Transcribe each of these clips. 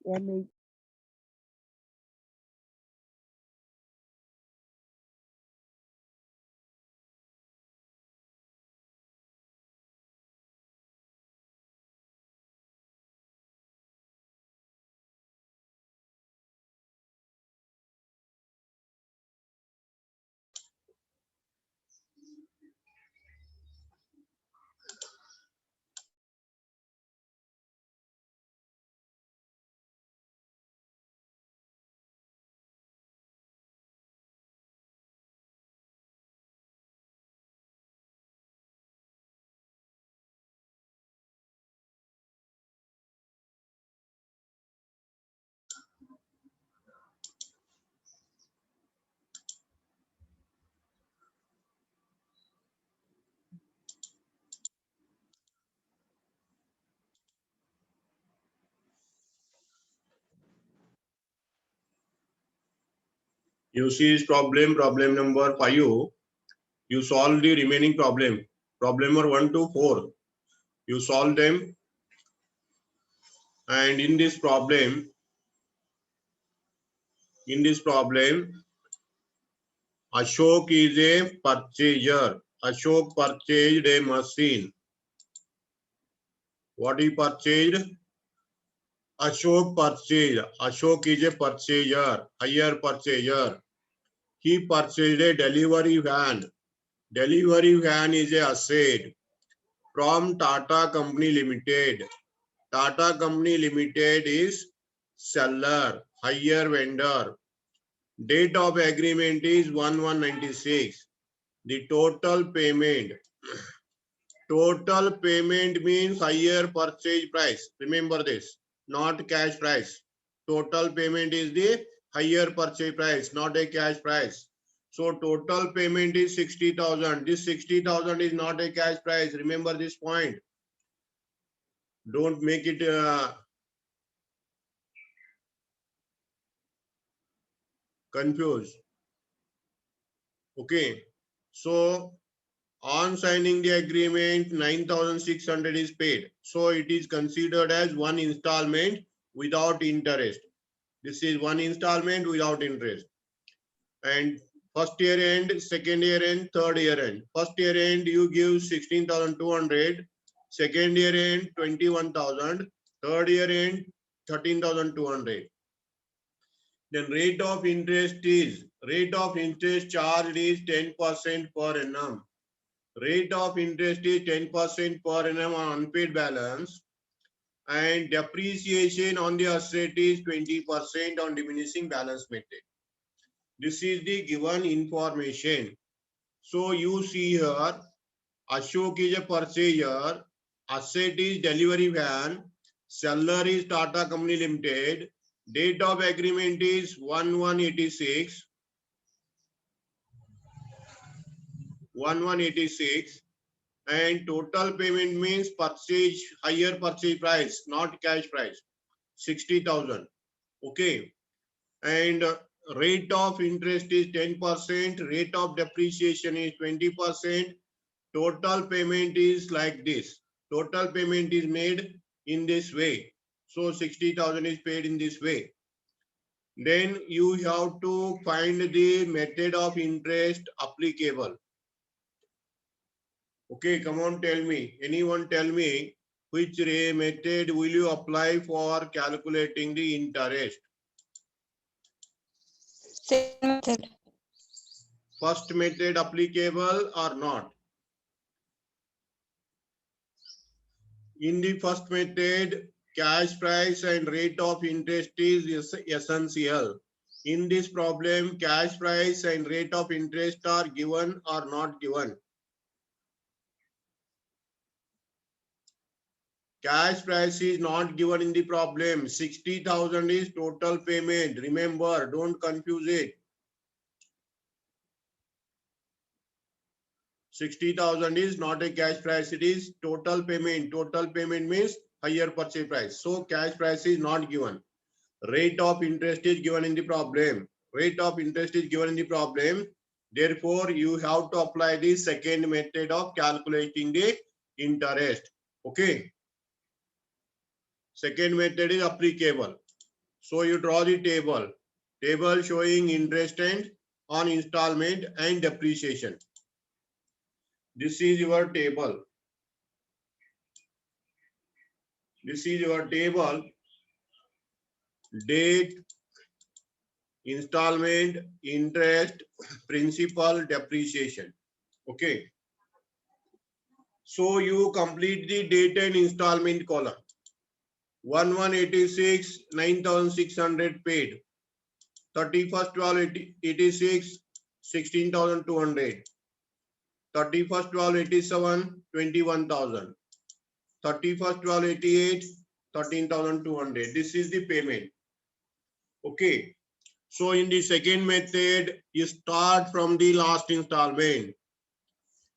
MA. You see this problem number 5. You solve the remaining problem number 1 to 4. You solve them, and in this problem, Ashok is a purchaser. Ashok purchased a machine. What he purchased? Ashok purchased. Ashok is a purchaser, higher purchaser. He purchased a delivery van. Delivery van is a asset from Tata Company Limited. Tata Company Limited is seller, higher vendor. Date of agreement is 1196. The total payment means higher purchase price. Remember this, not cash price. Total payment is the higher purchase price, not a cash price. So total payment is 60,000. This 60,000 is not a cash price. Remember this point. Don't make it confused. Okay. So on signing the agreement, 9,600 is paid. So it is considered as one installment without interest. This is one installment without interest. And first year end, second year end, third year end. First year end, you give 16,200. Second year end, 21,000. Third year end, 13,200. Then rate of interest charged is 10% per annum. Rate of interest is 10% per annum on unpaid balance, and depreciation on the asset is 20% on diminishing balance method. This is the given information. So you see here, Ashok is a purchaser, asset is delivery van, seller is Tata Company Limited, date of agreement is 1186, 1186, and total payment means purchase, higher purchase price, not cash price, 60,000. Okay. And rate of interest is 10%, rate of depreciation is 20%. Total payment is like this. Total payment is made in this way. So 60,000 is paid in this way. Then you have to find the method of interest applicable. Okay, come on, tell me. Anyone tell me which method will you apply for calculating the interest? Second method. First method applicable or not? In the first method, cash price and rate of interest is essential. In this problem, cash price and rate of interest are given or not given. Cash price is not given in the problem. 60,000 is total payment. Remember, don't confuse it. 60,000 is not a cash price. It is total payment. Total payment means higher purchase price. So cash price is not given. Rate of interest is given in the problem. Rate of interest is given in the problem. Therefore, you have to apply the second method of calculating the interest. Okay. Second method is applicable. So you draw the table. Table showing interest and on installment and depreciation. This is your table. This is your table. Date, installment, interest, principal, depreciation. Okay. So you complete the date and installment column. 1186, 9,600 paid. 31st 1286, 16,200. 31st 1287, 21,000. 31st 1288, 13,200. This is the payment. Okay. So in the second method, you start from the last installment.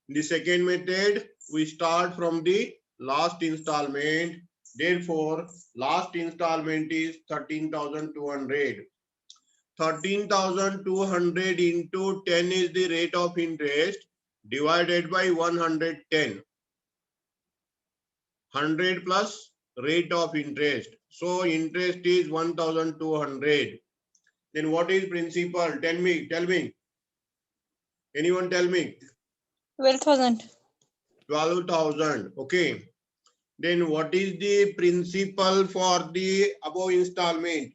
In the second method, we start from the last installment. Therefore, last installment is 13,200. 13,200 into 10 is the rate of interest divided by 110. 100 plus rate of interest. So interest is 1,200. Then what is principal? Tell me. Anyone tell me? 12,000. 12,000. Okay. Then what is the principal for the above installment?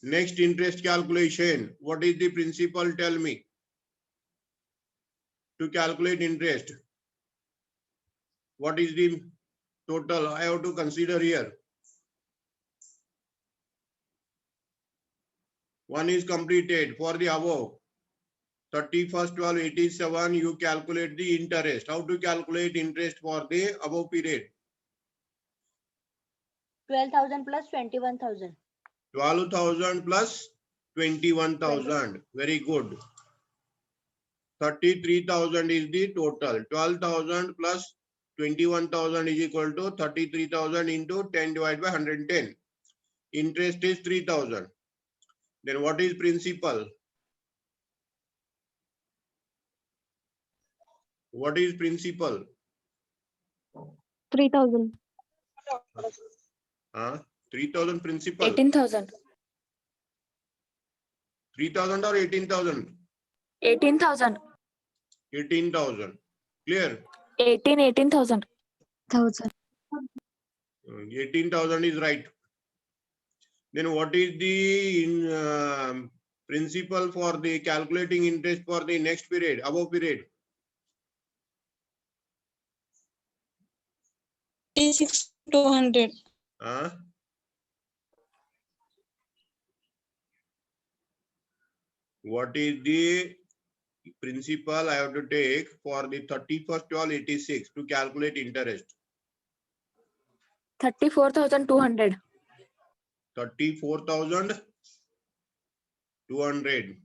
Next interest calculation. What is the principal? Tell me. To calculate interest. What is the total I have to consider here? One is completed for the above. 31st 1287, you calculate the interest. How to calculate interest for the above period? 12,000 plus 21,000. 12,000 plus 21,000. Very good. 33,000 is the total. 12,000 plus 21,000 is equal to 33,000 into 10 divided by 110. Interest is 3,000. Then what is principal? What is principal? 3,000. 3,000 principal. 18,000. 3,000 or 18,000? 18,000. 18,000. Clear? 18,000. 18,000 is right. Then what is the principal for the calculating interest for the next period, above period? 26,200. What is the principal I have to take for the 31st 1286 to calculate interest? 34,200. 34,200.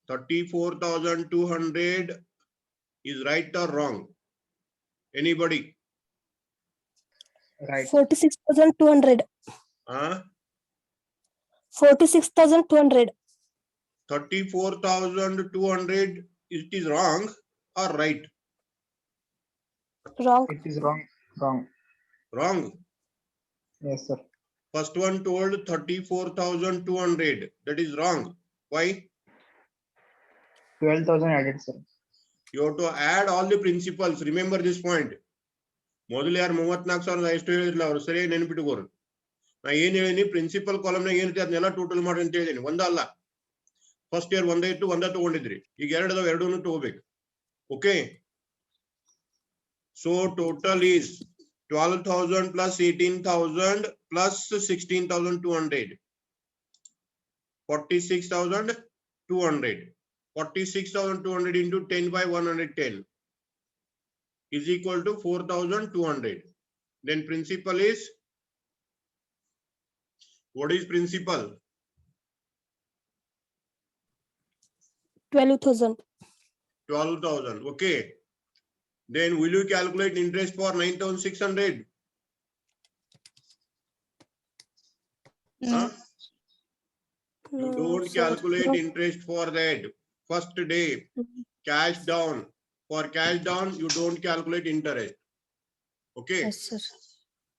34,200 is right or wrong? Anybody? Right. 46,200. 46,200. 34,200, it is wrong or right? Wrong. It is wrong. Wrong. Wrong. Yes, sir. First one told 34,200. That is wrong. Why? 12,000 added, sir. You have to add all the principals. Remember this point. ಮೊದಲು ಯಾರು 34,000 ಎಷ್ಟು ಹೇಳಿದ್ರಲ್ಲ ಅವ್ರು ಸರಿಯಾಗಿ ನೆನಪಿಟ್ಟುಕೋರು. ನಾ ಏನ್ ಹೇಳಿನಿ principal ಕಾಲಮ್ನಾಗ ಏನಿದೆ ಅದನ್ನೆಲ್ಲ ಟೋಟಲ್ ಮಾಡಿ ಅಂತ ಹೇಳಿದೀನಿ. ಒಂದಲ್ಲ, ಫಸ್ಟ್ ಇಯರ್ ಒಂದೇ ಇತ್ತು, ಒಂದ ತಗೊಂಡಿದ್ರಿ. ಈಗ ಎರಡದವ ಎರಡೂ ತಗೋಬೇಕು. Okay. So total is 12,000 plus 18,000 plus 16,200. 46,200. 46,200 into 10 by 110 is equal to 4,200. Then principal is, what is principal? 12,000. 12,000. Okay. Then will you calculate interest for 9,600? You don't calculate interest for that. First day, cash down. For cash down, you don't calculate interest. Okay. Yes, sir.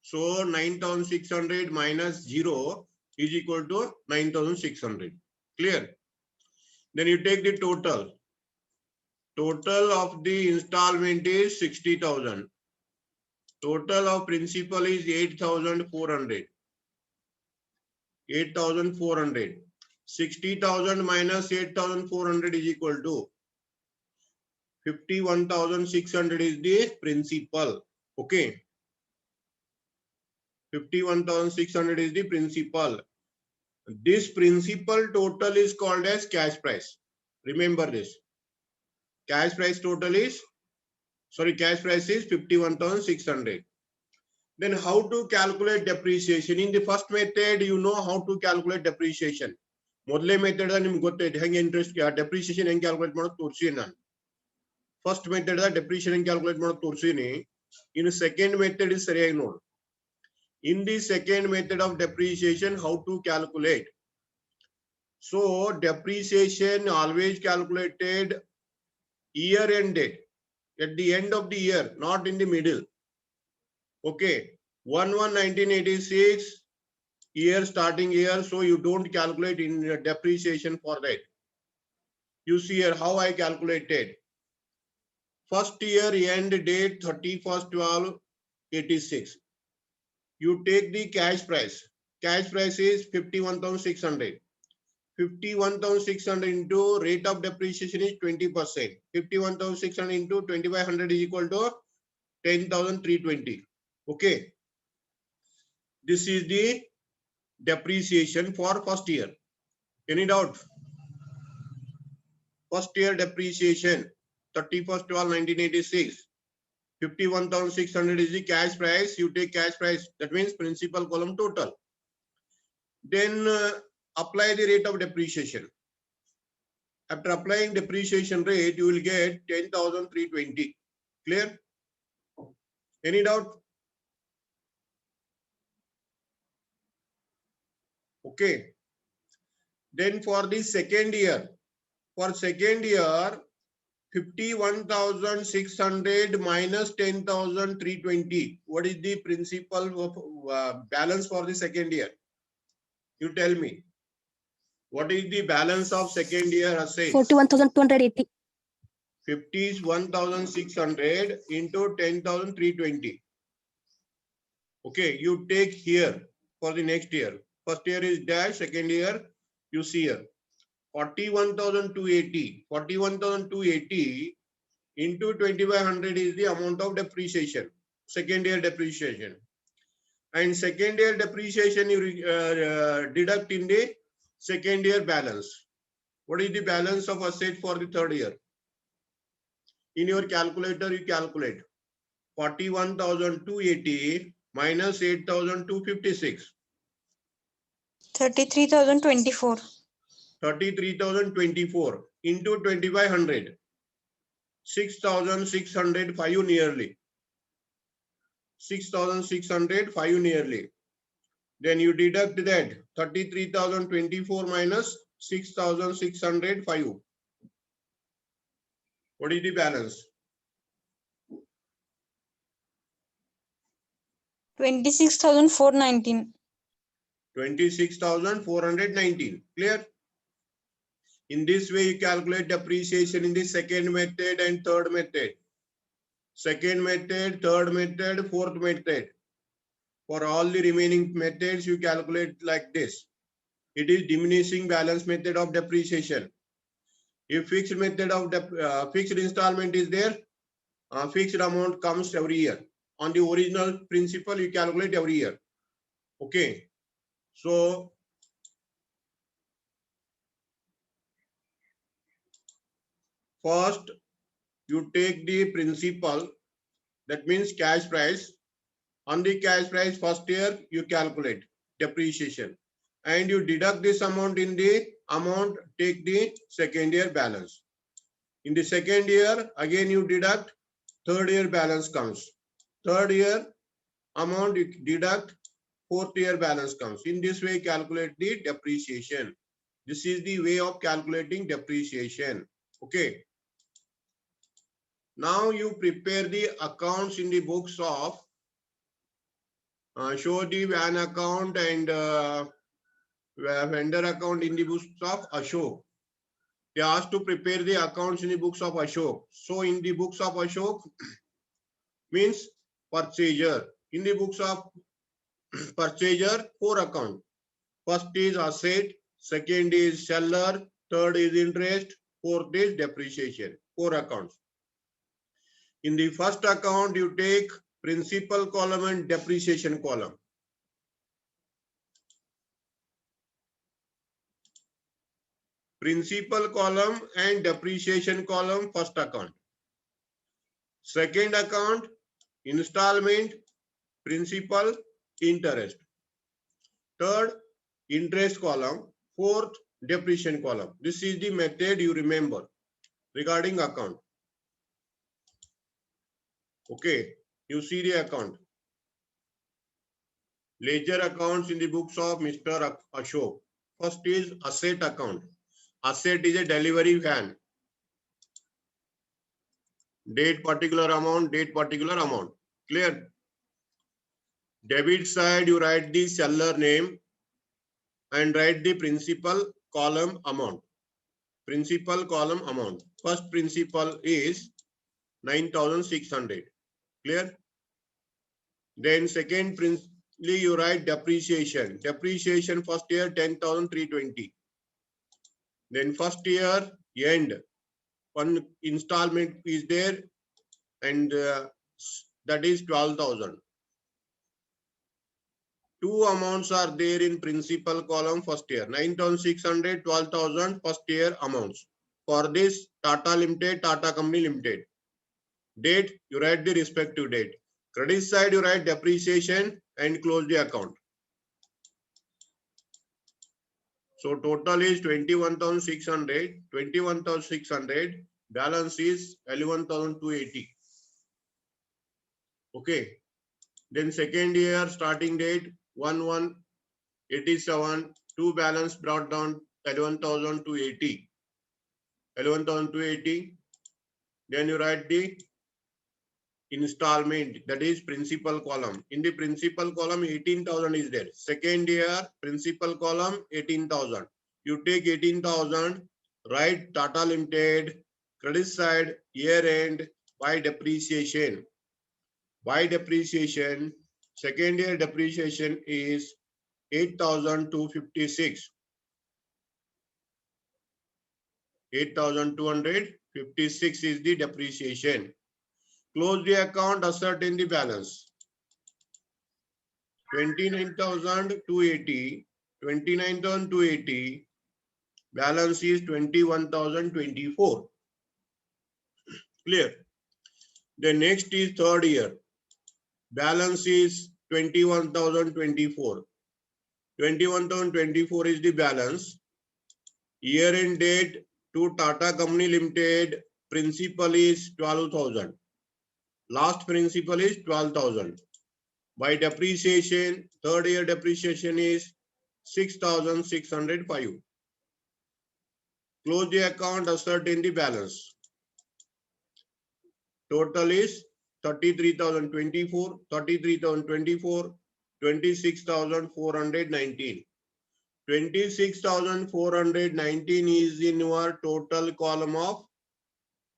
So 9,600 minus 0 is equal to 9,600. Clear? Then you take the total. Total of the installment is 60,000. Total of principal is 8,400. 8,400. 60,000 minus 8,400 is equal to 51,600 is the principal. Okay. 51,600 is the principal. This principal total is called as cash price. Remember this. Cash price total is, cash price is 51,600. Then how to calculate depreciation? In the first method, you know how to calculate depreciation. Modle method nimge gottayde henge interest depreciation henge calculate ಮಾಡೋದು ತೋರಿಸಿ ನಾನು. First method depreciation calculate ಮಾಡೋದು ತೋರಿಸಿನಿ. In second method is ಸರಿಯಾಗಿ ನೋಡು. In the second method of depreciation, how to calculate? So depreciation always calculated year ended, at the end of the year, not in the middle. Okay, 1/1/1986 year, starting year, so you don't calculate in depreciation for that. You see here how I calculated. First year end date 31/12/86. You take the cash price. Cash price is 51,600. 51,600 into rate of depreciation is 20%. 51,600 into 2,500 is equal to 10,320. Okay. This is the depreciation for first year. Any doubt? First year depreciation 31/12/1986. 51,600 is the cash price. You take cash price. That means principal column total. Then apply the rate of depreciation. After applying depreciation rate, you will get 10,320. Clear? Any doubt? Okay. Then for the second year, 51,600 minus 10,320. What is the principal of balance for the second year? You tell me. What is the balance of second year assets? 41,280. 51,600 into 10,320. Okay, you take here for the next year. First year is dash, second year you see here 41,280. 41,280 into 2,500 is the amount of depreciation, second year depreciation. And second year depreciation you deduct in the second year balance. What is the balance of asset for the third year? In your calculator, you calculate 41,280 minus 8,256. 33,024. 33,024 into 2,500. 6,605 nearly. 6,605 nearly. Then you deduct that 33,024 minus 6,605. What is the balance? 26,419. 26,419. Clear? In this way, you calculate depreciation in the second method and third method. Second method, third method, fourth method. For all the remaining methods, you calculate like this. It is diminishing balance method of depreciation. If fixed method of fixed installment is there, fixed amount comes every year. On the original principal, you calculate every year. Okay. So first, you take the principal, that means cash price. On the cash price, first year, you calculate depreciation. And you deduct this amount in the amount, take the second year balance. In the second year, again you deduct, third year balance comes. Third year amount you deduct, fourth year balance comes. In this way, calculate the depreciation. This is the way of calculating depreciation. Okay. Now you prepare the accounts in the books of Show the van account and vendor account in the books of Ashok. They asked to prepare the accounts in the books of Ashok. So in the books of Ashok means purchaser. In the books of purchaser, 4 accounts. First is asset, second is seller, third is interest, fourth is depreciation. 4 accounts. In the first account, you take principal column and depreciation column. Principal column and depreciation column, first account. Second account, installment, principal, interest. Third, interest column. Fourth, depreciation column. This is the method you remember regarding account. Okay, you see the account. Ledger accounts in the books of Mr. Ashok. First is asset account. Asset is a delivery van. Date particular amount, date particular amount. Clear? Debit side, you write the seller name and write the principal column amount. Principal column amount. First principal is 9,600. Clear? Then second principal, you write depreciation. Depreciation first year 10,320. Then first year end. One installment is there and that is 12,000. Two amounts are there in principal column first year. 9,600, 12,000 first year amounts. For this Tata Limited, Tata Company Limited. Date, you write the respective date. Credit side, you write depreciation and close the account. So total is 21,600. 21,600. Balance is 11,280. Okay. Then second year starting date 1187. Two balance brought down 11,280. 11,280. Then you write the installment, that is principal column. In the principal column 18,000 is there. Second year principal column 18,000. You take 18,000, write Tata Limited, credit side year end by depreciation. By depreciation, second year depreciation is 8,256. 8,256 is the depreciation. Close the account, ascertain the balance. 29,280. 29,280. Balance is 21,024. Clear? The next is third year. Balance is 21,024. 21,024 is the balance. Year end date to Tata Company Limited. Principal is 12,000. Last principal is 12,000. By depreciation, third year depreciation is 6,605. Close the account, ascertain the balance. Total is 33,024, 33,024, 26,419. 26,419 is in your total column of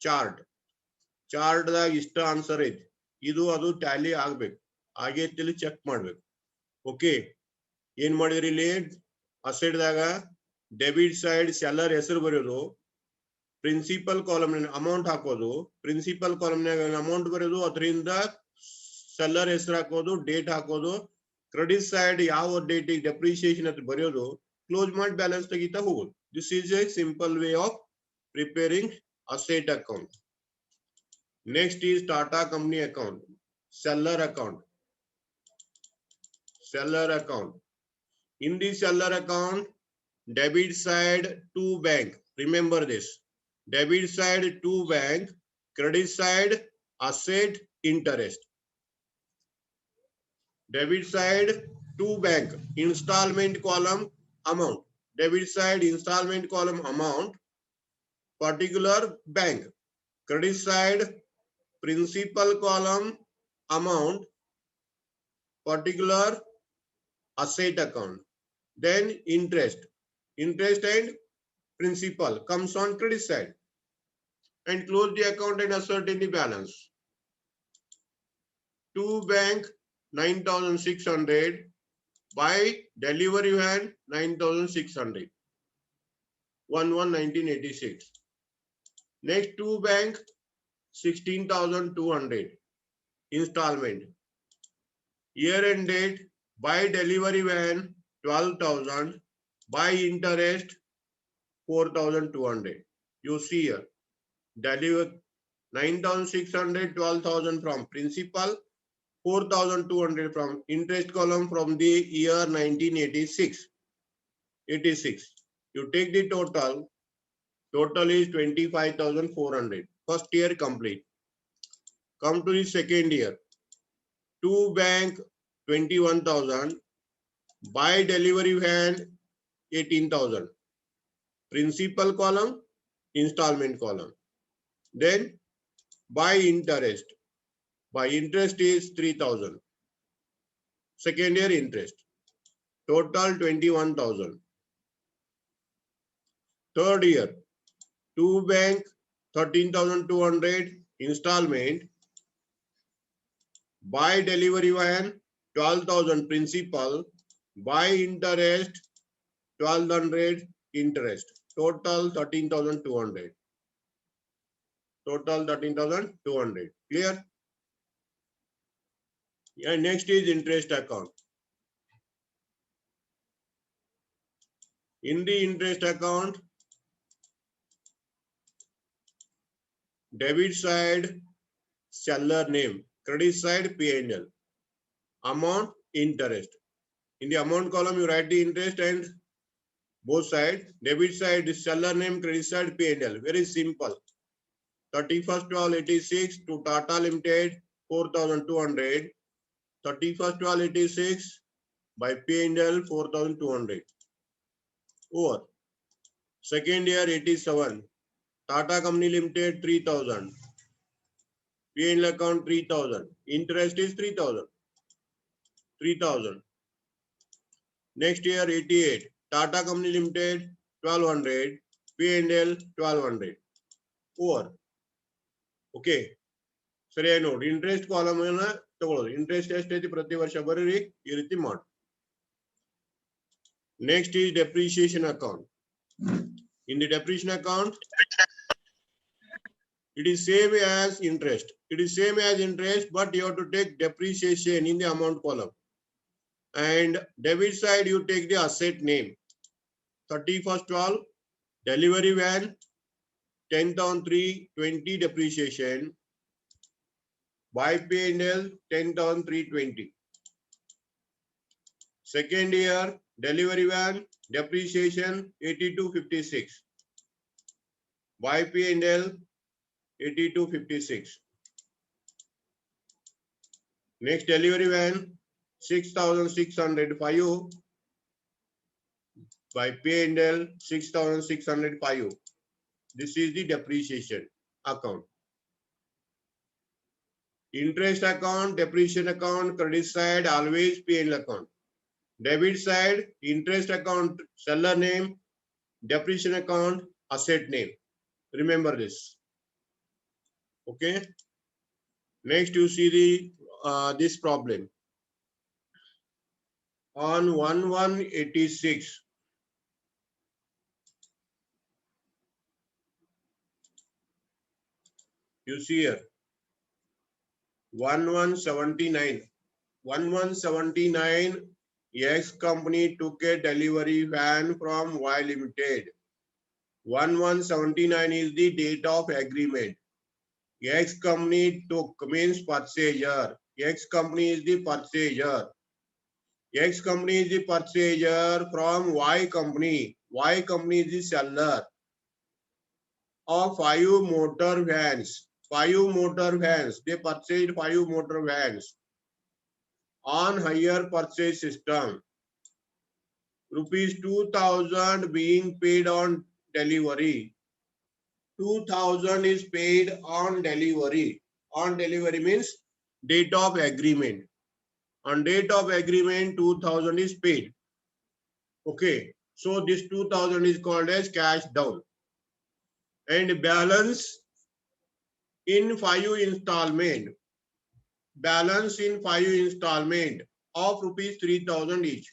chart. Chart ದಾಗ ಇಷ್ಟ answer ಐತಿ. ಇದು ಅದು Tally ಆಗ್ಬೇಕು. ಆಗೈತಿ check ಮಾಡ್ಬೇಕು. Okay, ಏನ್ ಮಾಡಿದ್ರಿ ಇಲ್ಲಿ ಅಸೆಟ್ ದಾಗ ಡೆಬಿಟ್ ಸೈಡ್ ಸೆಲ್ಲರ್ ಹೆಸರು ಬರೆಯೋದು, ಪ್ರಿನ್ಸಿಪಲ್ ಕಾಲಮ್ ಅಮೌಂಟ್ ಹಾಕೋದು, ಪ್ರಿನ್ಸಿಪಲ್ ಕಾಲಮ್ನಾಗ ಅಮೌಂಟ್ ಬರೆಯೋದು, ಅದರಿಂದ ಸೆಲ್ಲರ್ ಹೆಸರು ಹಾಕೋದು, ಡೇಟ್ ಹಾಕೋದು, ಕ್ರೆಡಿಟ್ ಸೈಡ್ ಯಾವ ಡೇಟಿಗೆ ಡೆಪ್ರಿಸಿಯೇಷನ್ ಅಂತ ಬರೆಯೋದು, ಕ್ಲೋಸ್ ಮಾಡಿ ಬ್ಯಾಲೆನ್ಸ್ ತೆಗಿತಾ ಹೋಗೋದು. This is A simple way of preparing asset account. Next is Tata Company account, seller account. Seller account. In the seller account, debit side to bank. Remember this. Debit side to bank, credit side asset interest. Debit side to bank, installment column amount. Debit side installment column amount, particular bank. Credit side principal column amount, particular asset account. Then interest and principal comes on credit side, and close the account and ascertain the balance. To bank 9,600, by delivery van 9,600, 1/1/1986. Next to bank 16,200 installment. Year end date, by delivery van 12,000, by interest 4,200. You see here, deliver 9,600, 12,000 from principal, 4,200 from interest column from the year 1986. 86. You take the total. Total is 25,400. First year complete. Come to the second year. To bank 21,000. By delivery van 18,000. Principal column, installment column. Then by interest. By interest is 3,000. Second year interest. Total 21,000. Third year. To bank 13,200 installment. By delivery van 12,000 principal. By interest 1,200 interest. Total 13,200. Total 13,200. Clear? Yeah, next is interest account. In the interest account, debit side seller name, credit side P&L, amount interest. In the amount column, you write the interest and both sides. Debit side is seller name, credit side P&L. Very simple. 31/12/86 to Tata Limited 4,200. 31/12/86 by P&L 4,200. Over. Second year 87. Tata Company Limited 3,000. P&L account 3,000. Interest is 3,000. 3,000. Next year 88. Tata Company Limited 1,200. P&L 1,200. Over. Okay. ಸರಿಯಾಗಿ ನೋಡಿ, interest column ತಗೊಳ್ಳೋದು. Interest ಎಷ್ಟೈತಿ ಪ್ರತಿ ವರ್ಷ ಬರೀರಿ, ಈ ರೀತಿ ಮಾಡಿ. Next is depreciation account. In the depreciation account, it is same as interest. It is same as interest, but you have to take depreciation in the amount column. And debit side, you take the asset name. 31/12, delivery van, 10,320 depreciation. By P&L, 10,320. Second year, delivery van, depreciation 8256. By P&L 8256. Next delivery van 6605. By P&L 6605. This is the depreciation account. Interest account, depreciation account, credit side always P&L account. Debit side, interest account, seller name, depreciation account, asset name. Remember this. Okay. Next, you see the this problem. On 1/1/86, you see here 1/1/79. 1/1/79. X company took a delivery van from Y Limited. 1/1/79 is the date of agreement. X company took means purchaser. X company is the purchaser. X company is the purchaser from Y company. Y company is the seller of 5 motor vans. 5 motor vans. They purchased 5 motor vans on hire purchase system. Rupees 2,000 being paid on delivery. 2,000 is paid on delivery. On delivery means date of agreement. On date of agreement, 2000 is paid. Okay. So this 2000 is called as cash down. And balance in 5 installment. Balance in 5 installment of rupees 3000 each.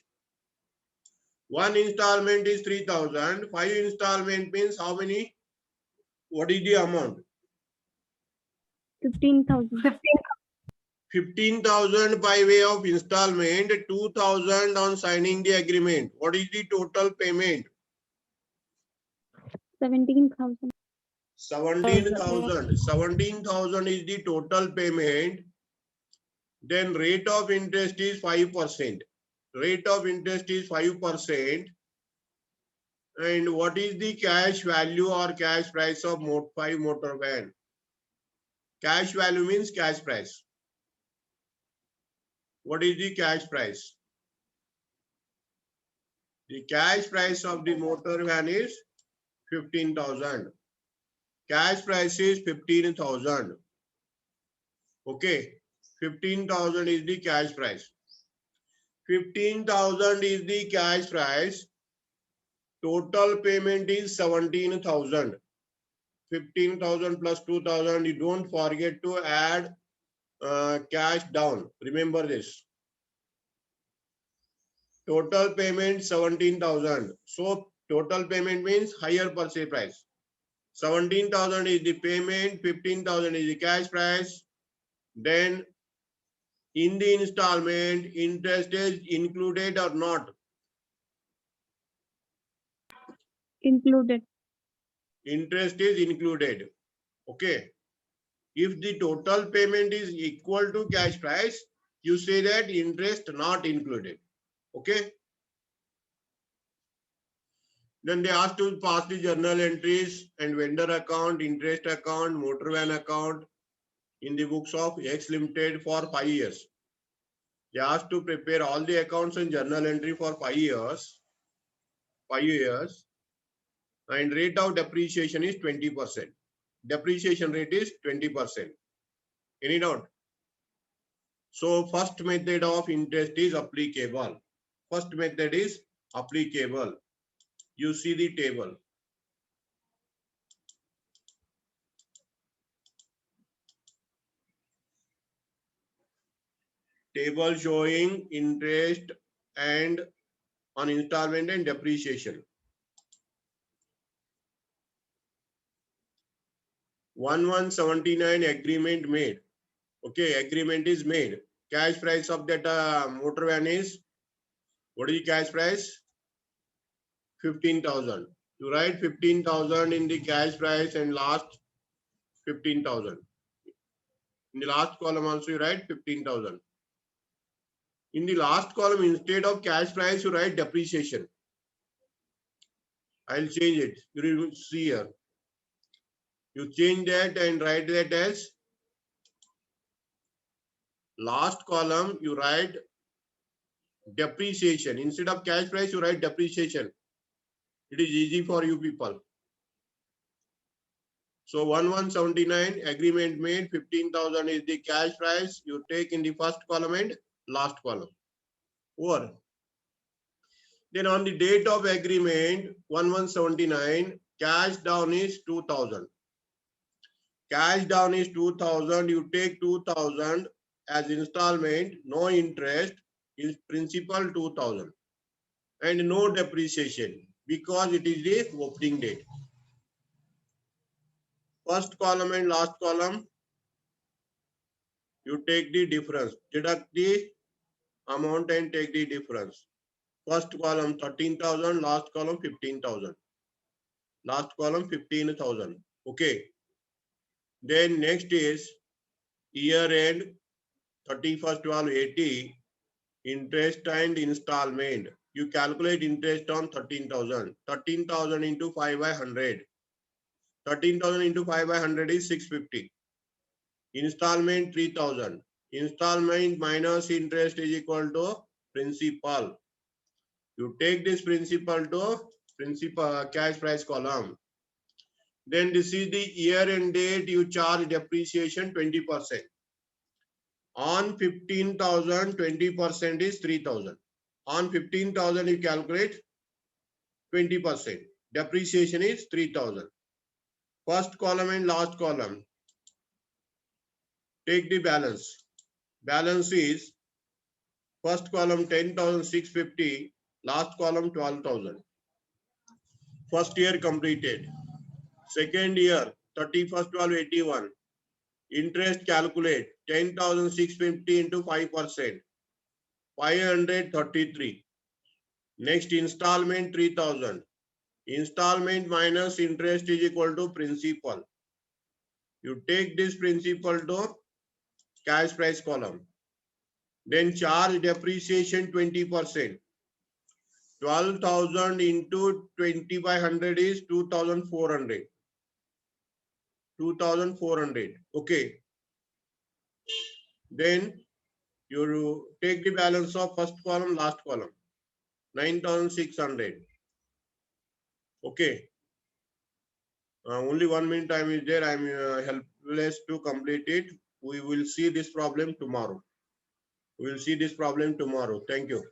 One installment is 3000. 5 installment means how many? What is the amount? 15,000. 15,000 by way of installment, 2,000 on signing the agreement. What is the total payment? 17,000. 17,000. 17,000 is the total payment. Then rate of interest is 5%. Rate of interest is 5%. And what is the cash value or cash price of 5 motor van? Cash value means cash price. What is the cash price? The cash price of the motor van is 15,000. Cash price is 15,000. Okay. 15,000 is the cash price. 15,000 is the cash price. Total payment is 17,000. 15,000 plus 2,000. You don't forget to add cash down. Remember this. Total payment 17,000. So total payment means higher purchase price. 17,000 is the payment. 15,000 is the cash price. Then in the installment, interest is included or not? Included. Interest is included. Okay. If the total payment is equal to cash price, you say that interest not included. Okay. Then they ask to pass the journal entries and vendor account, interest account, motor van account in the books of X Limited for 5 years. They asked to prepare all the accounts and journal entry for 5 years. 5 years. And rate of depreciation is 20%. Depreciation rate is 20%. Any doubt? So first method of interest is applicable. First method is applicable. You see the table. Table showing interest and on installment and depreciation. 1179 agreement made. Okay, agreement is made. Cash price of that motor van is, what is the cash price? 15,000. You write 15,000 in the cash price and last 15,000. In the last column also you write 15,000. In the last column, instead of cash price, you write depreciation. I'll change it. You will see here. You change that and write that as last column, you write depreciation. Instead of cash price, you write depreciation. It is easy for you people. So 1179 agreement made, 15,000 is the cash price. You take in the first column and last column. Over. Then on the date of agreement, 1179, cash down is 2,000. Cash down is 2,000. You take 2,000 as installment, no interest, is principal 2,000. And no depreciation because it is the opening date. First column and last column, you take the difference. Deduct the amount and take the difference. First column 13,000, last column 15,000. Last column 15,000. Okay. Then next is year end 31st 12/80 interest and installment. You calculate interest on 13,000. 13,000 into 5 by 100. 13,000 into 5 by 100 is 650. Installment 3,000. Installment minus interest is equal to principal. You take this principal to principal cash price column. Then this is the year and date. You charge depreciation 20%. On 15,000, 20% is 3,000. On 15,000, you calculate 20%. Depreciation is 3,000. First column and last column. Take the balance. Balance is first column 10,650, last column 12,000. First year completed. Second year 31/12/81. Interest calculate 10,650 into 5%. 533. Next installment 3,000. Installment minus interest is equal to principal. You take this principal to cash price column. Then charge depreciation 20%. 12,000 into 2,500 is 2,400. 2,400. Okay. Then you take the balance of first column, last column. 9,600. Okay. Only 1 minute time is there. I am helpless to complete it. We will see this problem tomorrow. We will see this problem tomorrow. Thank you.